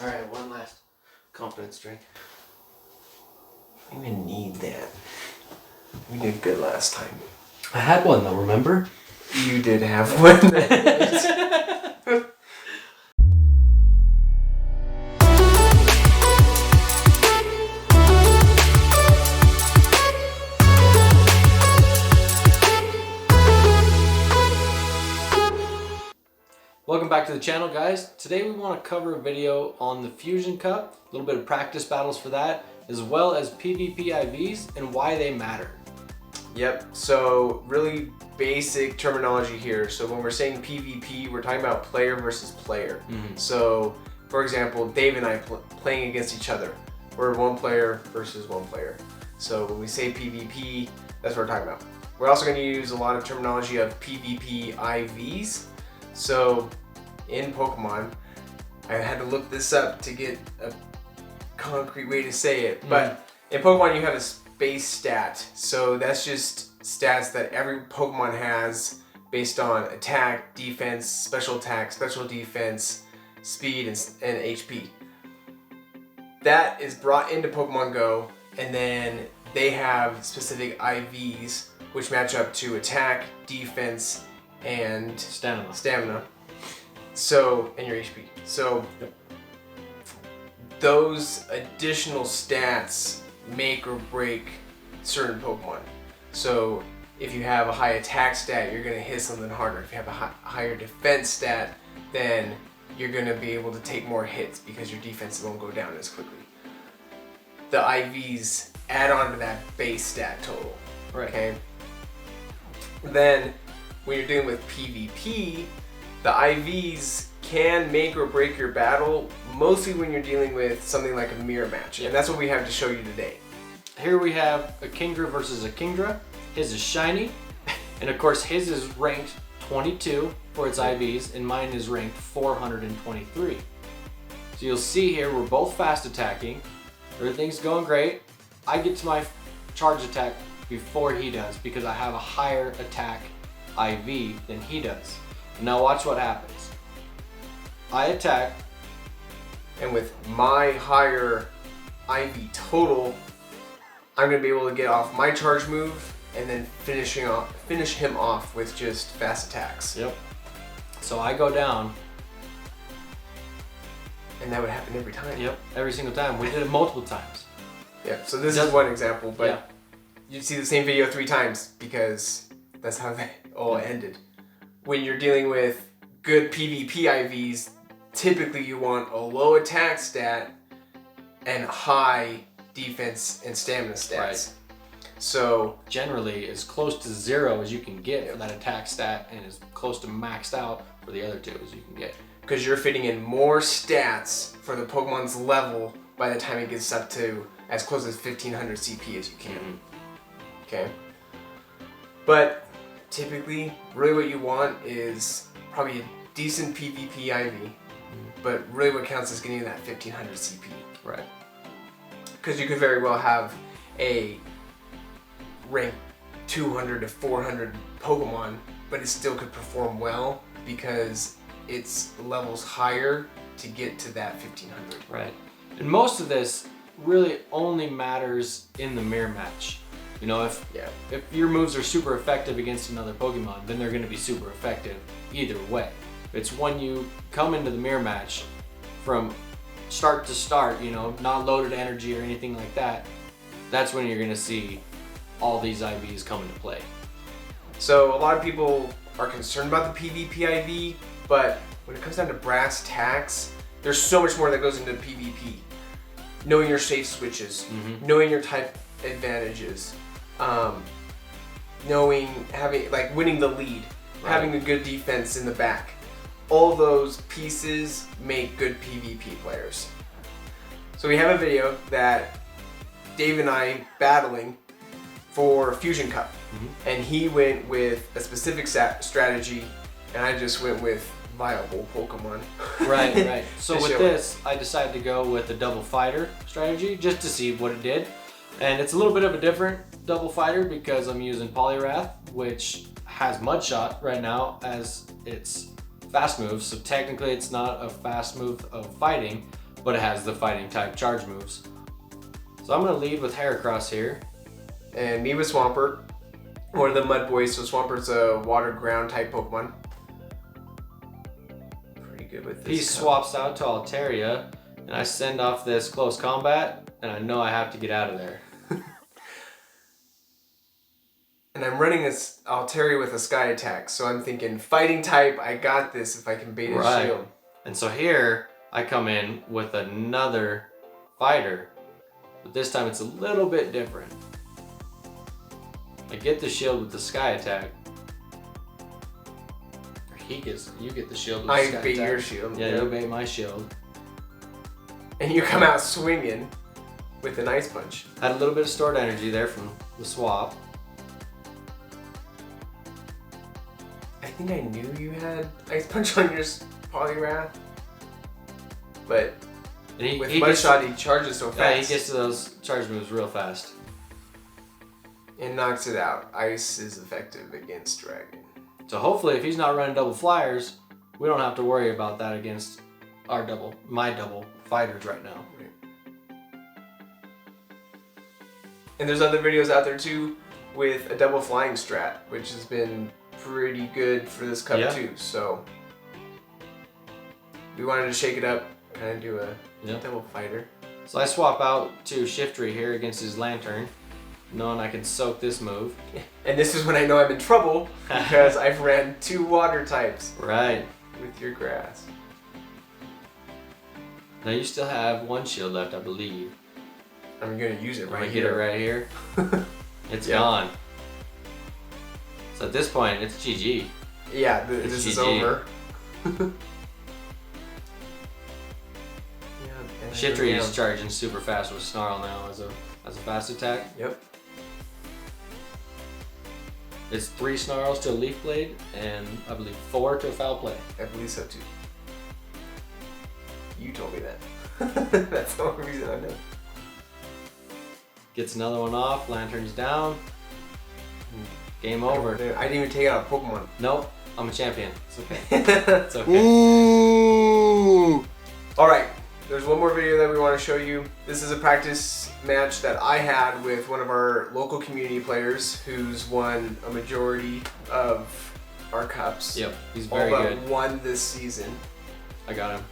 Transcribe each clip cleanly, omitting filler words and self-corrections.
Alright, one last confidence drink. I don't even need that. We did good last time. I had one though, remember? You did have one. Welcome back to the channel, guys. Today we want to cover a video on the Fusion Cup, a little bit of practice battles for that, as well as PvP IVs and why they matter. Yep, so really basic terminology here. So when we're saying PvP, we're talking about player versus player. So, for example, Dave and I playing against each other. We're one player versus one player. So when we say PvP, that's what we're talking about. We're also going to use a lot of terminology of PvP IVs. So in Pokemon, I had to look this up to get a concrete way to say it, but in Pokemon you have a base stat. So that's just stats that every Pokemon has based on attack, defense, special attack, special defense, speed, and HP. That is brought into Pokemon Go, and then they have specific IVs which match up to attack, defense, and stamina. So, and your HP. So, those additional stats make or break certain Pokemon. So, if you have a high attack stat, you're going to hit something harder. If you have a higher defense stat, then you're going to be able to take more hits because your defense won't go down as quickly. The IVs add on to that base stat total. Right. Okay. Then, when you're dealing with PvP, the IVs can make or break your battle, mostly when you're dealing with something like a mirror match. And that's what we have to show you today. Here we have a Kingdra versus a Kingdra. His is shiny, and of course his is ranked 22 for its IVs, and mine is ranked 423. So you'll see here we're both fast attacking. Everything's going great. I get to my charge attack before he does because I have a higher attack IV than he does. Now watch what happens. I attack, and with my higher IV total, I'm going to be able to get off my charge move and then finish him off with just fast attacks. Yep. So I go down. And that would happen every time. Yep, every single time. We did it multiple times. Yeah, so this is one example, but yeah. You'd see the same video 3 times because that's how they all ended. When you're dealing with good PvP IVs, typically you want a low attack stat and high defense and stamina stats. Right. So generally as close to 0 as you can get for that attack stat and as close to maxed out for the other 2 as you can get. Because you're fitting in more stats for the Pokemon's level by the time it gets up to as close as 1500 CP as you can. Okay. But typically, really what you want is probably a decent PvP IV, but really what counts is getting that 1500 CP. Right. Because you could very well have a rank 200 to 400 Pokemon, but it still could perform well because its levels higher to get to that 1500. Right. And most of this really only matters in the mirror match. You know, if your moves are super effective against another Pokemon, then they're going to be super effective either way. It's when you come into the mirror match from start to start, you know, not loaded energy or anything like that, that's when you're going to see all these IVs come into play. So a lot of people are concerned about the PvP IV, but when it comes down to brass tacks, there's so much more that goes into PvP. Knowing your safe switches, knowing your type advantages, winning the lead, having a good defense in the back. All those pieces make good PvP players. So we have a video that Dave and I battling for Fusion Cup, and he went with a specific strategy, and I just went with viable Pokemon. Right. So with this, I decided to go with the double fighter strategy just to see what it did. And it's a little bit of a different double fighter because I'm using Poliwrath, which has Mud Shot right now as its fast move. So technically it's not a fast move of fighting, but it has the fighting type charge moves. So I'm gonna lead with Heracross here. And me with Swampert, one of the Mud Boys. So Swampert's a water ground type Pokemon. Pretty good with this. He swaps out to Altaria, and I send off this close combat, and I know I have to get out of there. And I'm running this Altaria with a Sky Attack, so I'm thinking fighting type, I got this if I can bait his shield. And so here, I come in with another fighter, but this time it's a little bit different. I get the shield with the Sky Attack. Or you get the shield with the Sky Attack. I bait your shield. Yeah, you bait my shield. And you come out swinging with an Ice Punch. Had a little bit of stored energy there from the swap. I think I knew you had Ice Punch on your Poliwrath, but with Mudshot he charges so fast. Yeah, he gets to those charge moves real fast. And knocks it out. Ice is effective against Dragon. So hopefully if he's not running double flyers, we don't have to worry about that against my double fighters right now. And there's other videos out there too with a double flying strat, which has been pretty good for this cup too. So we wanted to shake it up, kind of do a double fighter. So I swap out to Shiftry here against his Lantern, knowing I can soak this move. And this is when I know I'm in trouble because I've ran 2 water types. Right. With your grass. Now you still have 1 shield left, I believe. I'm gonna use it right here. Get it right here. It's gone. So at this point, it's GG. Yeah, this is over. Shiftry is charging super fast with Snarl now as a fast attack. Yep. It's 3 Snarls to a Leaf Blade, and I believe 4 to a Foul Play. I believe so too. You told me that. That's the only reason I know. Gets another one off, Lantern's down. Game over. I didn't even take out a Pokemon. Nope, I'm a champion. It's okay. It's okay. Ooh. Alright, there's one more video that we want to show you. This is a practice match that I had with one of our local community players who's won a majority of our cups. Yep, he's very good. All but 1 this season. I got him.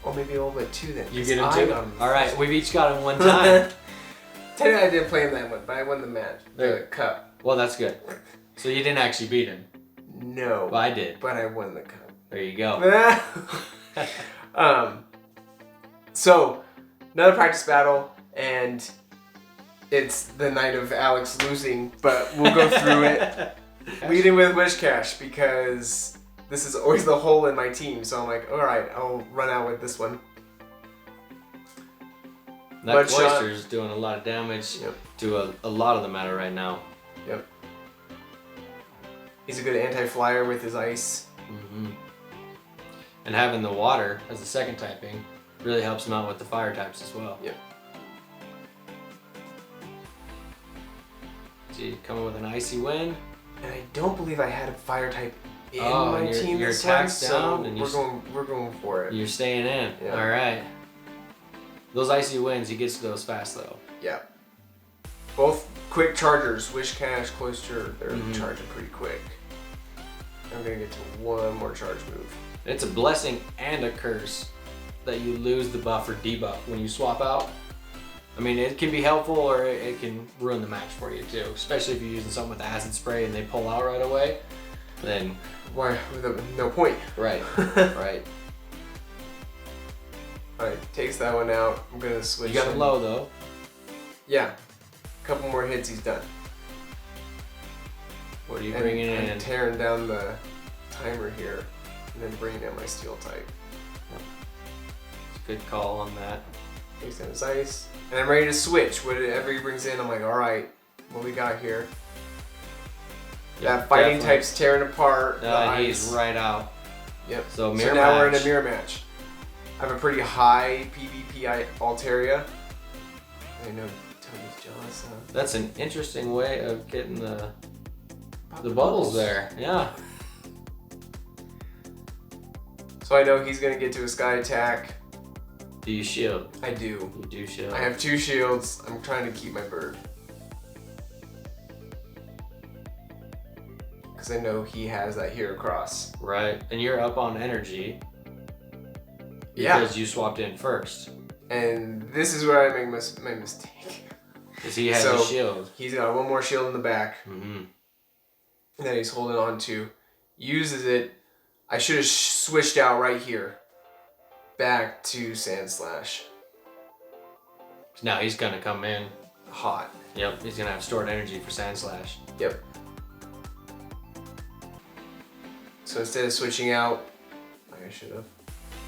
Or maybe all but 2 then. You get him too? Alright, we've each got him 1 time. Technically I didn't play him that one, but I won the match. The cup. Well, that's good. So you didn't actually beat him? No. Well, I did. But I won the cup. There you go. So, another practice battle, and it's the night of Alex losing, but we'll go through it. Leading with Wish Cash, because this is always the hole in my team, so I'm like, alright, I'll run out with this one. That Cloyster's doing a lot of damage to a lot of the meta right now. Yep. He's a good anti-flyer with his ice. Mm-hmm. And having the water as the second typing really helps him out with the fire types as well. Yep. See, coming with an icy wind. And I don't believe I had a fire type in my team. Your attack's down, and we're going for it. You're staying in. Yeah. All right. Those icy winds, he gets to those fast though. Yeah. Both quick chargers, Wish Cash, Cloyster, they're charging pretty quick. I'm gonna get to 1 more charge move. It's a blessing and a curse that you lose the buff or debuff when you swap out. I mean, it can be helpful or it can ruin the match for you too, especially if you're using something with acid spray and they pull out right away. Then why? No point. Right. Right. Alright, takes that one out. I'm gonna switch. You got him low though. Yeah. A couple more hits, he's done. What are you bringing in? I'm tearing down the timer here, and then bringing down my steel type. Good call on that. Takes down his ice. And I'm ready to switch. Whatever he brings in, I'm like, alright, what we got here? Yeah, that fighting type's tearing apart. He's right out. Yep. So now we're in a mirror match. I have a pretty high PvP Altaria. I know Tobu's jealous of. That's an interesting way of getting the bubbles there. Yeah. So I know he's gonna get to a Sky Attack. Do you shield? I do. You do shield. I have 2 shields. I'm trying to keep my bird. Because I know he has that hero cross. Right, and you're up on energy. Yeah. Because you swapped in first. And this is where I make my mistake. Because he has So, a shield. He's got 1 more shield in the back Mm-hmm. that he's holding on to. Uses it. I should have switched out right here. Back to Sand Slash. Now he's gonna come in Hot. Yep, he's gonna have stored energy for Sand Slash. Yep. So instead of switching out, like I should have,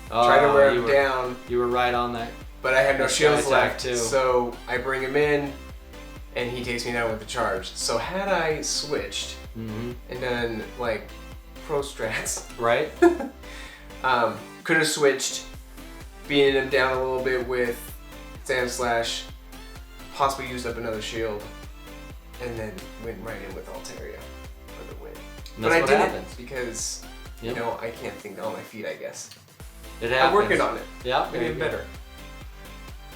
tried to wear him down. You were right on that. But I had no shields left, too. so I bring him in, and he takes me down with the charge. So had I switched and done like pro strats, right? could have switched, beating him down a little bit with Sand Slash, possibly used up another shield, and then went right in with Altaria for the win. But I didn't because you know I can't think on my feet. I guess I'm working on it. Yeah, getting better.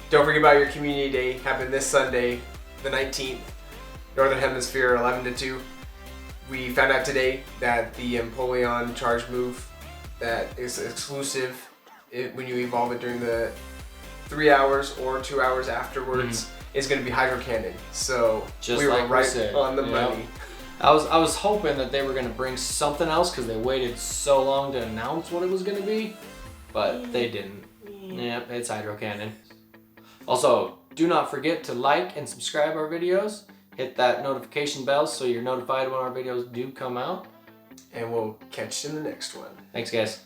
Don't forget about your community day. Happened this Sunday, the 19th, Northern Hemisphere, 11 to 2. We found out today that the Empoleon charge move that is exclusive when you evolve it during the 3 hours or 2 hours afterwards is going to be Hydro Cannon. So just we were like right on the money. I was hoping that they were going to bring something else because they waited so long to announce what it was going to be, but they didn't. Yep, it's Hydro Cannon. Also, do not forget to like and subscribe our videos. Hit that notification bell so you're notified when our videos do come out. And we'll catch you in the next one. Thanks, guys.